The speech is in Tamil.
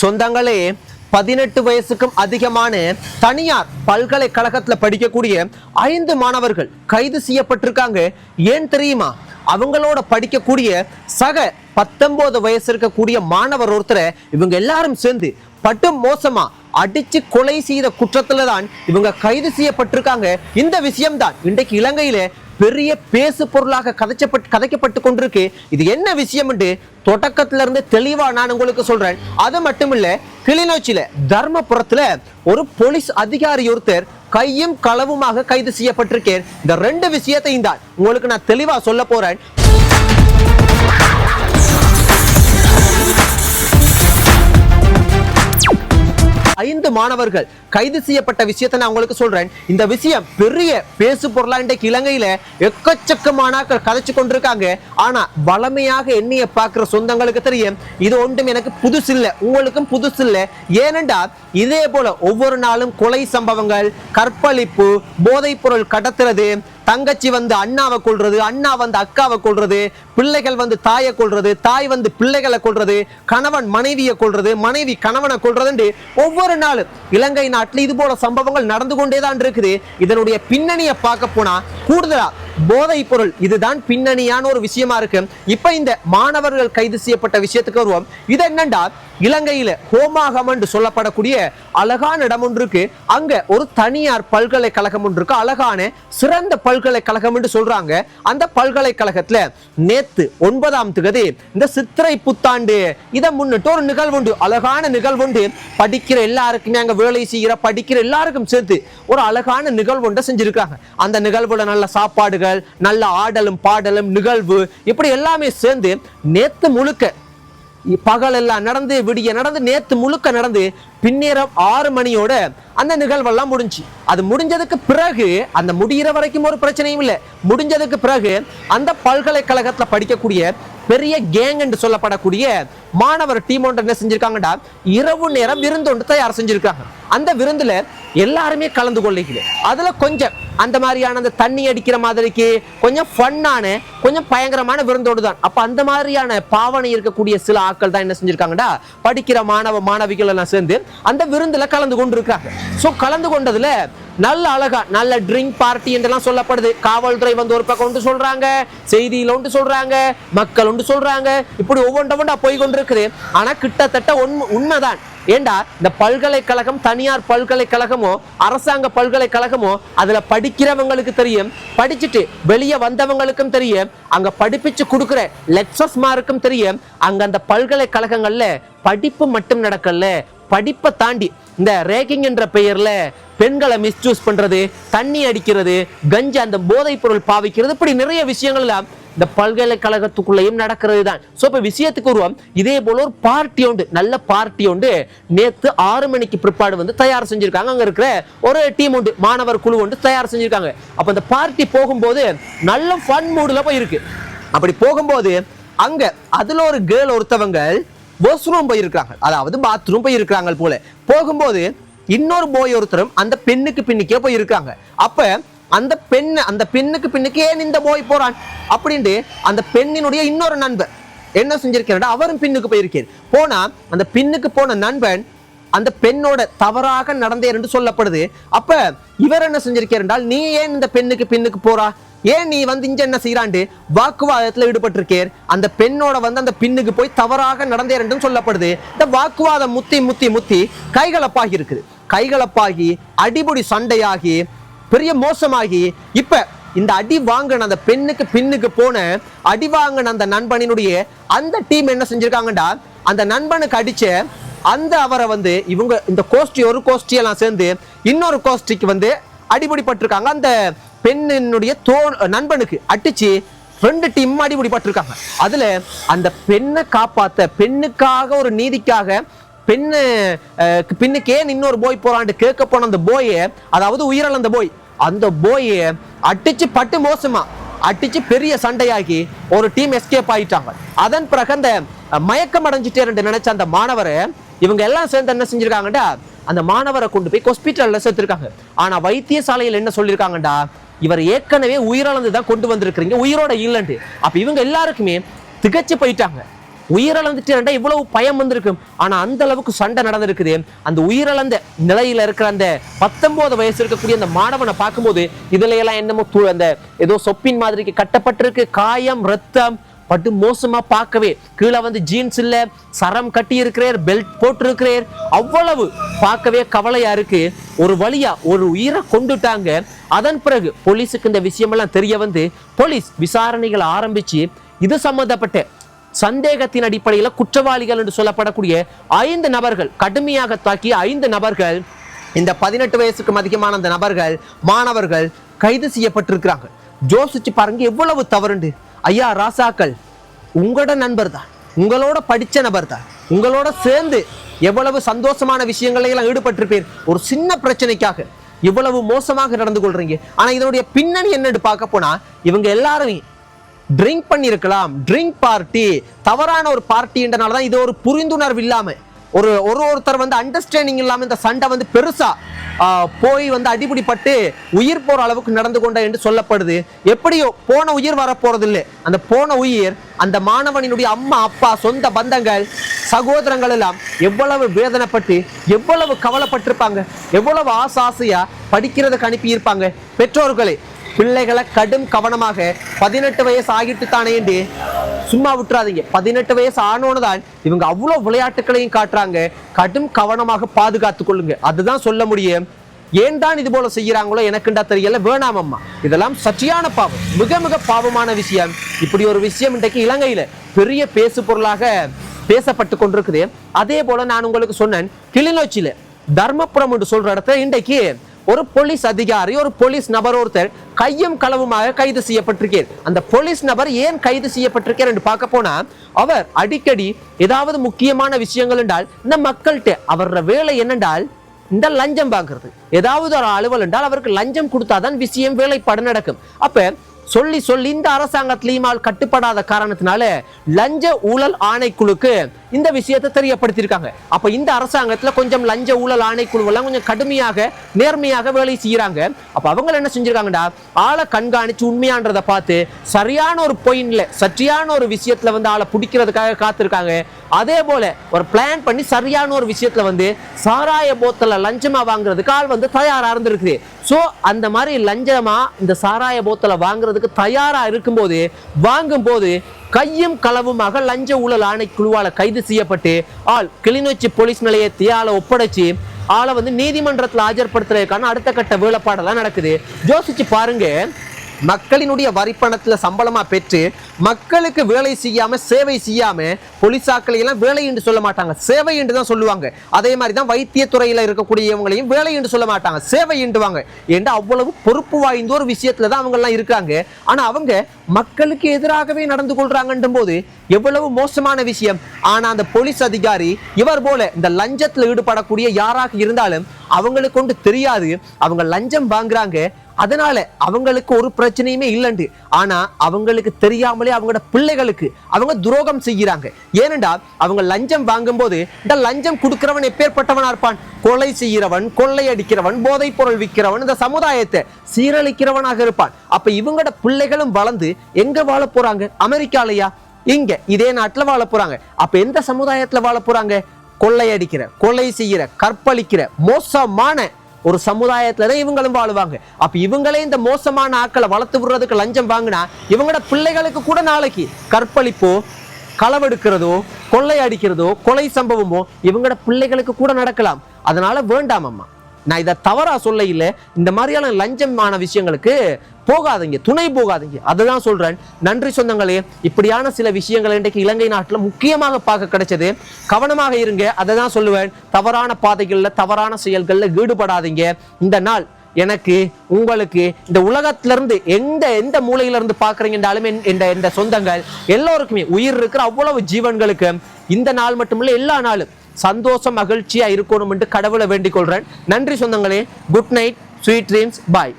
சொந்தங்களே, 18 வயசுக்கும் அதிகமான தனியார் பல்கலைக்கழகத்தில் படிக்கக்கூடிய 5 மாணவர்கள் கைது செய்யப்பட்டிருக்காங்க. ஏன் தெரியுமா? அவங்களோட படிக்கக்கூடிய சக 19 வயசு இருக்கக்கூடிய மாணவர் ஒருத்தரை இவங்க எல்லாரும் சேர்ந்து பட்டு மோசமா அடிச்சு கொலை செய்த குற்றத்துல தான் இவங்க கைது செய்யப்பட்டிருக்காங்க. இந்த விஷயம் தான் இன்றைக்கு இலங்கையில பெரிய பேசு பொருளாக கதைக்கப்பட்டு கொண்டிருக்கு. இது என்ன விஷயம் என்று தொடக்கத்துல இருந்து தெளிவா நான் உங்களுக்கு சொல்றேன். அது மட்டும் இல்ல, கிளிநொச்சியில தர்மபுரத்துல ஒரு போலீஸ் அதிகாரி ஒருத்தர் கையும் களவுமாக கைது செய்யப்பட்டிருக்கேன். இந்த 2 விஷயத்தையும் தான் உங்களுக்கு நான் தெளிவா சொல்ல போறேன். ஐந்து மாணவர்கள் கைது செய்யப்பட்ட விஷயத்தை நான் உங்களுக்கு சொல்றேன். இந்த விஷயம் பெரிய பேசு பொருளா இன்றைக்கு இலங்கையில எக்கச்சக்கமான கதைச்சு கொண்டிருக்காங்க. ஆனா வளமையாக எண்ணிய பார்க்கிற சொந்தங்களுக்கு தெரியும், இது ஒன்றும் எனக்கு புதுசு இல்லை, உங்களுக்கும் புதுசு இல்லை. ஏனென்றா இதே போல ஒவ்வொரு நாளும் கொலை சம்பவங்கள், கற்பழிப்பு, போதைப் பொருள் கடத்துறது, தங்கச்சி வந்து அண்ணாவை கொள்றது, அண்ணா வந்து அக்காவை கொள்றது, பிள்ளைகள் வந்து தாயை கொள்றது, தாய் வந்து பிள்ளைகளை கொள்றது, கணவன் மனைவியை கொள்றது, மனைவி கணவனை கொள்றது, ஒவ்வொரு நாளும் இலங்கை நாட்டில் இது போல சம்பவங்கள் நடந்து கொண்டேதான் இருக்குது. இதனுடைய பின்னணியை பார்க்க போனா கூடுதலா போதை பொருள் இதுதான் பின்னணியான ஒரு விஷயமா இருக்கு. இப்ப இந்த மாணவர்கள் கைது செய்யப்பட்ட விஷயத்துக்கு வருவோம். இது என்னண்டா, இலங்கையில ஹோமாகம் என்று சொல்லப்படக்கூடிய அழகான இடம் ஒன்று இருக்கு. அங்க ஒரு தனியார் பல்கலைக்கழகம் ஒன்று இருக்கு. அழகான சிறந்த பல்கலைக்கழகம் என்று சொல்றாங்க. அந்த பல்கலைக்கழகத்துல நேத்து 9ஆம் தேதி இந்த சித்திரை புத்தாண்டு இதை முன்னிட்டு ஒரு நிகழ்வு உண்டு, அழகான நிகழ்வு உண்டு. படிக்கிற எல்லாருக்குமே, அங்க வேலை செய்கிற படிக்கிற எல்லாருக்கும் சேர்த்து ஒரு அழகான நிகழ்வு ஒன்றை செஞ்சிருக்காங்க. அந்த நிகழ்வுல நல்ல சாப்பாடுகள், நல்ல ஆடலும் பாடலும் நிகழ்வு, இப்படி எல்லாமே சேர்ந்து நேத்து முழுக்க பகல் எல்லாம் நடந்து விடிய நடந்து நேத்து முழுக்க நடந்து பின்னேரம் 6 மணியோட அந்த நிகழ்வெல்லாம் முடிஞ்சு. அது முடிஞ்சதுக்கு பிறகு, அந்த முடிகிற வரைக்கும் ஒரு பிரச்சனையும் இல்லை, முடிஞ்சதுக்கு பிறகு அந்த பல்கலைக்கழகத்துல படிக்கக்கூடிய பெரிய கேங் என்று சொல்லப்படக்கூடிய மாணவர் டீம் ஒன்று என்ன செஞ்சிருக்காங்கடா, இரவு நேரம் விருந்து ஒன்று தயார் செஞ்சிருக்காங்க. அந்த விருந்துல எல்லாருமே கலந்து கொள்ளைக்குது. அதுல கொஞ்சம் அந்த மாதிரியான அந்த தண்ணி அடிக்கிற மாதிரிக்கு கொஞ்சம் ஃபன்னான, கொஞ்சம் பயங்கரமான விருந்தோடு தான். அப்ப அந்த மாதிரியான பாவனை இருக்கக்கூடிய சில ஆட்கள் தான் என்ன செஞ்சிருக்காங்கடா, படிக்கிற மாணவ மாணவிகள் எல்லாம் சேர்ந்து அந்த விருந்துல கலந்து கொண்டு இருக்காங்க. சோ கலந்து கொண்டதுல நல்ல அழகா நல்ல ட்ரிங்க் பார்ட்டி என்றெல்லாம் சொல்லப்படுது. காவல்துறை வந்து ஒரு பக்கம் ஒன்று சொல்றாங்க, செய்தியில ஒன்று சொல்றாங்க, மக்கள் ஒன்று சொல்றாங்க, இப்படி ஒவ்வொன்றா போய் கொண்டிருக்குது. ஆனா கிட்டத்தட்ட உண்மைதான். ஏண்டா, இந்த பல்கலைக்கழகம் தனியார் பல்கலைக்கழகமோ அரசாங்க பல்கலைக்கழகமோ அதுல படிக்கிறவங்களுக்கு தெரியும், படிச்சுட்டு வெளியே வந்தவங்களுக்கும் தெரியும், அங்க படிப்பிச்சு கொடுக்குற லெக்சர்ஸ்மாருக்கும் தெரியும், அங்க அந்த பல்கலைக்கழகங்கள்ல படிப்பு மட்டும் நடக்கல, படிப்பை தாண்டி இந்த ரேகிங் என்ற பெயர்ல பெண்களை மிஸ்யூஸ் பண்றது, தண்ணி அடிக்கிறது, கஞ்சா, அந்த போதைப் பொருள் பாவிக்கிறது, இப்படி நிறைய விஷயங்கள் எல்லாம் இந்த பல்கலைக்கழகத்துக்குள்ளேயும் நடக்கிறது தான். சோ இப்ப விஷயத்துக்கு வருவோம். இதே போல ஒரு பார்ட்டி உண்டு, நல்ல பார்ட்டி உண்டு. நேத்து 6 மணிக்கு பிற்பாடு வந்து தயார் செஞ்சிருக்காங்க. அங்க இருக்கிற ஒரு டீம் உண்டு, மாணவர் குழு ஒன்று தயார் செஞ்சிருக்காங்க. அப்ப அந்த பார்ட்டி போகும்போது நல்ல ஃபன் மூடுல போயிருக்கு. அப்படி போகும்போது அங்க அதுல ஒரு கேர்ள் ஒருத்தவங்க வாஷ்ரூம் போயிருக்காங்க, அதாவது பாத்ரூம் போயிருக்காங்க போல. போகும்போது இன்னொரு போய் ஒருத்தரும் அந்த பெண்ணுக்கு பின்னுக்கே போயிருக்காங்க. அப்ப அந்த பெண்ணுக்கு பின்னுக்கு ஏன் இந்த போய் போறான் அப்படின்ட்டு அந்த பெண்ணினுடைய இன்னொரு நண்பன் என்ன செஞ்சிருக்கிறார், அவரும் பின்னுக்கு போயிருக்கார். போனா அந்த பின்னுக்கு போன நண்பன் அந்த பெண்ணோட தவறாக நடந்தேன் என்று சொல்லப்படுது. அப்ப இவர் என்ன செஞ்சிருக்கார் என்றால், நீ ஏன் இந்த பெண்ணுக்கு பின்னுக்கு போறா, ஏன் நீ வந்து இங்க என்ன செய்யறாண்டு வாக்குவாதத்துல ஈடுபட்டிருக்கேர். அந்த பெண்ணோட வந்து அந்த பின்னுக்கு போய் தவறாக நடந்தேன் என்று சொல்லப்படுது. இந்த வாக்குவாதம் முத்தி முத்தி முத்தி கைகலப்பாகி இருக்குது. கைகலப்பாகி அடிபொடி சண்டையாகி பெரிய மோசமாகி இப்ப இந்த அடி வாங்கின அந்த பெண்ணுக்கு பின்னுக்கு போன அடி வாங்கின அந்த நண்பனினுடைய அந்த டீம் என்ன செஞ்சிருக்காங்கடா, அந்த நண்பனுக்கு அடிச்ச அந்த அவரை வந்து இவங்க இந்த ஒரு கோஷ்டியெல்லாம் சேர்ந்து இன்னொரு கோஷ்டிக்கு வந்து அடிபடி பட்டிருக்காங்க. அந்த பெண்ணினுடைய நண்பனுக்கு அடிச்சு 2 டீம் அடிபடி பட்டிருக்காங்க. அதுல அந்த பெண்ணை காப்பாத்த, பெண்ணுக்காக ஒரு நீதிக்காக பின்னுக்கு ஏன் இன்னொரு போய் போறான்னு கேட்க போன அந்த போயை, அதாவது உயிரிழந்த போய், அந்த போயை அடிச்சு பட்டு மோசமா அடிச்சு பெரிய சண்டையாகி ஒரு டீம் எஸ்கேப் ஆயிட்டாங்க. அதன் பிறகு அந்த மயக்கம் அடைஞ்சிட்டே நினைச்ச அந்த மாணவரை இவங்க எல்லாம் சேர்ந்து என்ன செஞ்சிருக்காங்கடா, அந்த மாணவரை கொண்டு போய் ஹாஸ்பிட்டல்ல சேர்த்திருக்காங்க. ஆனா வைத்தியசாலையில் என்ன சொல்லியிருக்காங்கடா, இவர் ஏற்கனவே உயிரிழந்து தான் கொண்டு வந்திருக்கிறீங்க, உயிரோட இல்லைன்ட்டு. அப்ப இவங்க எல்லாருக்குமே திகச்சு போயிட்டாங்க. உயிரிழந்துட்டு இவ்வளவு பயம் வந்திருக்கும். ஆனா அந்த அளவுக்கு சண்டை நடந்திருக்குது. அந்த உயிரிழந்த நிலையில இருக்கிற அந்த 19 வயசு இருக்கக்கூடிய அந்த மாணவனை பார்க்கும்போது இதுல எல்லாம் என்னமோ அந்த ஏதோ சொப்பின் மாதிரிக்கு கட்டப்பட்டிருக்கு, காயம், ரத்தம் பட்டு மோசமா பார்க்கவே. கீழே ஜீன்ஸ் இல்ல, சரம் கட்டி இருக்கிறார், பெல்ட் போட்டு இருக்கிறார், அவ்வளவு பார்க்கவே கவலையா இருக்கு. ஒரு வழியா ஒரு உயிரை கொண்டுட்டாங்க. அதன் பிறகு போலீஸுக்கு இந்த விஷயம் எல்லாம் தெரிய போலீஸ் விசாரணைகளை ஆரம்பிச்சு இது சம்பந்தப்பட்ட சந்தேகத்தின் அடிப்படையில் குற்றவாளிகள் என்று சொல்லப்படக்கூடிய 5 நபர்கள், கடுமையாக தாக்கிய 5 நபர்கள், இந்த 18 வயசுக்கு அதிகமான அந்த நபர்கள், மாணவர்கள் கைது செய்யப்பட்டிருக்கிறாங்க. யோசிச்சு பாருங்க எவ்வளவு தவறுண்டு. ஐயா ராசாக்கள், உங்களோட நண்பர் தான், உங்களோட படிச்ச நபர் தான், உங்களோட சேர்ந்து எவ்வளவு சந்தோஷமான விஷயங்களை எல்லாம் ஈடுபட்டிருப்பீர். ஒரு சின்ன பிரச்சனைக்காக இவ்வளவு மோசமாக நடந்து கொள்றீங்க. ஆனா இதனுடைய பின்னணி என்னன்னு பார்க்க போனா இவங்க எல்லாருமே ட்ரிங்க் பண்ணியிருக்கலாம். ட்ரிங்க் பார்ட்டி, தவறான ஒரு பார்ட்டின்றனால தான் இது ஒரு புரிந்துணர்வு இல்லாம ஒருத்தர் அண்டர்ஸ்டாண்டிங் இல்லாம இந்த சண்டை பெருசா போய் அடிபடிப்பட்டு உயிர் போற அளவுக்கு நடந்து கொண்ட என்று சொல்லப்படுது. எப்படியோ போன உயிர் வர போறது இல்லை. அந்த போன உயிர் அந்த மாணவனினுடைய அம்மா, அப்பா, சொந்த பந்தங்கள், சகோதரங்கள் எல்லாம் எவ்வளவு வேதனைப்பட்டு எவ்வளவு கவலைப்பட்டிருப்பாங்க, எவ்வளவு ஆசையா படிக்கிறதுக்கு அனுப்பி இருப்பாங்க. பெற்றோர்களே பிள்ளைகளை கடும் கவனமாக 18 வயசு ஆகிட்டு தானே என்று சும்மா விட்டுறாதீங்க. 18 வயசு ஆனோன்னுதான் இவங்க அவ்வளவு விளையாட்டுகளையும் காட்டுறாங்க. கடும் கவனமாக பாதுகாத்துக் கொள்ளுங்க. அதுதான் சொல்ல முடியும். ஏன் தான் இது போல செய்யறாங்களோ எனக்குண்டா தெரியல. வேணாம் அம்மா, இதெல்லாம் சற்றியான பாவம், மிக மிக பாவமான விஷயம். இப்படி ஒரு விஷயம் இன்றைக்கு இலங்கையில பெரிய பேசு பொருளாக பேசப்பட்டு கொண்டிருக்குது. அதே போல நான் உங்களுக்கு சொன்னேன், கிளிநொச்சியில தர்மபுரம் என்று சொல்ற இடத்துல இன்றைக்கு ஒரு போலீஸ் அதிகாரி, ஒரு போலீஸ் நபர் ஒருத்தர் கையும் களவுமாக கைது செய்யப்பட்டிருக்கிறார். அந்த போலீஸ் நபர் ஏன் கைது செய்யப்பட்டிருக்கிறார் என்று பார்க்க போனா, அவர் அடிக்கடி ஏதாவது முக்கியமான விஷயங்கள் என்றால் இந்த மக்கள்கிட்ட அவரோட வேலை என்னென்றால் இந்த லஞ்சம் வாங்குறது. ஏதாவது ஒரு அலுவல் என்றால் அவருக்கு லஞ்சம் கொடுத்தாதான் விஷயம் வேலைப்பாடு நடக்கும். அப்ப சொல்லி இந்த அரசாங்கத்திலையும் கட்டுப்படாத காரணத்தினால லஞ்ச ஊழல் ஆணைக்குழுக்கு இந்த விஷயத்தை தெரியப்படுத்தியிருக்காங்க. அப்ப இந்த அரசாங்கத்துல கொஞ்சம் லஞ்ச ஊழல் ஆணைக்குழு எல்லாம் கொஞ்சம் கடுமையாக நேர்மையாக வேலை செய்யறாங்க. அப்ப அவங்க என்ன செஞ்சிருக்காங்கடா, ஆளை கண்காணிச்சு உண்மையான்றதை பார்த்து சரியான ஒரு பொயின்ல சற்றியான ஒரு விஷயத்துல ஆளை பிடிக்கிறதுக்காக காத்திருக்காங்க. அதே போல ஒரு பிளான் பண்ணி சரியான ஒரு விஷயத்துல சாராய போத்தல லஞ்சமா வாங்குறதுக்கு ஆள் தயாரா இருந்திருக்கு. சோ அந்த மாதிரி லஞ்சமா இந்த சாராய போத்தல வாங்குறதுக்கு தயாரா இருக்கும்போது வாங்கும் போது கையும் களவுமாக லஞ்ச ஊழல் ஆணைக்குழுவால கைது செய்யப்பட்டு ஆள் கிளிநொச்சி போலீஸ் நிலையத்தை ஆளை ஒப்படைச்சு ஆளை நீதிமன்றத்தில் ஆஜர்படுத்துறதுக்கான அடுத்த கட்ட வேலைப்பாடெல்லாம் நடக்குது. யோசிச்சு பாருங்க, மக்களினுடைய வரிப்பணத்துல சம்பளமா பெற்று மக்களுக்கு வேலை செய்யாம சேவை செய்யாம போலீசாக்களை எல்லாம் வேலை என்று சொல்ல மாட்டாங்க, சேவை என்று தான் சொல்லுவாங்க. அதே மாதிரிதான் வைத்தியத்துறையில இருக்கக்கூடியவங்களையும் வேலை என்று சொல்ல மாட்டாங்க, சேவை என்றுவாங்க. என்று அவ்வளவு பொறுப்பு வாய்ந்த ஒரு விஷயத்துலதான் அவங்க எல்லாம் இருக்காங்க. ஆனா அவங்க மக்களுக்கு எதிராகவே நடந்து கொள்றாங்கன்ற போது எவ்வளவு மோசமான விஷயம். ஆனா அந்த போலீஸ் அதிகாரி இவர் போல இந்த லஞ்சத்துல ஈடுபடக்கூடிய யாராக இருந்தாலும் அவங்களுக்கு ஒன்று தெரியாது, அவங்க லஞ்சம் வாங்குறாங்க, அதனால அவங்களுக்கு ஒரு பிரச்சனையுமே இல்லைண்டு. ஆனா அவங்களுக்கு தெரியாமலே அவங்களோட பிள்ளைகளுக்கு அவங்க துரோகம் செய்யறாங்க. ஏனென்றால் அவங்க லஞ்சம் வாங்கும் போது இந்த லஞ்சம் கொடுக்கிறவன் எப்பேற்பட்டவனா இருப்பான், கொலை செய்கிறவன், கொள்ளை அடிக்கிறவன், போதைப் பொருள் விற்கிறவன், இந்த சமுதாயத்தை சீரழிக்கிறவனாக இருப்பான். அப்ப இவங்களோட பிள்ளைகளும் வளர்ந்து எங்க வாழ போறாங்க? அமெரிக்காலயா? இங்க இதே நாட்டுல வாழ போறாங்க. அப்ப எந்த சமுதாயத்துல வாழ போறாங்க? கொள்ளை அடிக்கிற, கொலை செய்கிற, கற்பழிக்கிற மோசமான ஒரு சமுதாயத்துல இவங்களும் வாழுவாங்க. அப்ப இவங்களே இந்த மோசமான ஆக்களை வளர்த்து விடுறதுக்கு லஞ்சம் வாங்கினா இவங்களோட பிள்ளைகளுக்கு கூட நாளைக்கு கற்பழிப்போ, களவெடுக்கிறதோ, கொள்ளை அடிக்கிறதோ, கொலை சம்பவமோ இவங்களோட பிள்ளைகளுக்கு கூட நடக்கலாம். அதனால வேண்டாம் அம்மா, நான் இதை தவறா சொல்ல இல்லை, இந்த மாதிரியான லஞ்சமான விஷயங்களுக்கு போகாதீங்க, துணை போகாதீங்க, அதுதான் சொல்றேன். நன்றி சொந்தங்களே. இப்படியான சில விஷயங்கள் இன்றைக்கு இலங்கை நாட்டில் முக்கியமாக பார்க்க கிடைச்சது. கவனமாக இருங்க, அதை தான் சொல்லுவேன். தவறான பாதைகள்ல தவறான செயல்கள்ல ஈடுபடாதீங்க. இந்த நாள் எனக்கு உங்களுக்கு இந்த உலகத்திலிருந்து எந்த மூலையில இருந்து பாக்குறீங்கன்றாலுமே இந்த சொந்தங்கள் எல்லோருக்குமே உயிர் இருக்கிற அவ்வளவு ஜீவன்களுக்கு இந்த நாள் மட்டுமில்ல எல்லா நாளும் சந்தோஷம் மகிழ்ச்சியா இருக்கணும் என்று கடவுளை வேண்டிக் கொள்றேன். நன்றி சொந்தங்களே. குட் நைட், ஸ்வீட் ட்ரீம்ஸ், பாய்.